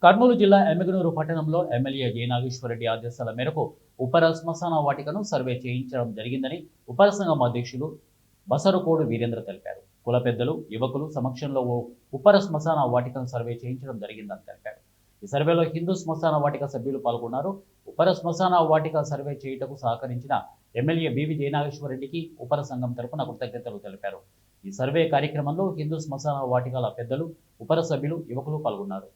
కర్నూలు జిల్లా ఎమ్మిగనూరు పట్టణంలో MLA J Nageswara Reddy ఆదేశాల మేరకు ఉప్పర శ్మశాన వాటికను సర్వే చేయించడం జరిగిందని ఉప్పర సంఘం అధ్యక్షులు బసరుకోడు వీరేంద్ర తెలిపారు. కుల పెద్దలు, యువకులు సమక్షంలో ఉప్పర శ్మశాన వాటికను సర్వే చేయించడం జరిగిందని తెలిపారు. ఈ సర్వేలో హిందూ శ్మశాన వాటిక సభ్యులు పాల్గొన్నారు. ఉప్పర శ్మశాన వాటిక సర్వే చేయుటకు సహకరించిన ఎమ్మెల్యే బివి జె నాగేశ్వరరెడ్డికి ఉప్పర సంఘం తరపున కృతజ్ఞతలు తెలిపారు. ఈ సర్వే కార్యక్రమంలో హిందూ శ్మశాన వాటికల పెద్దలు, ఉపర సభ్యులు, యువకులు పాల్గొన్నారు.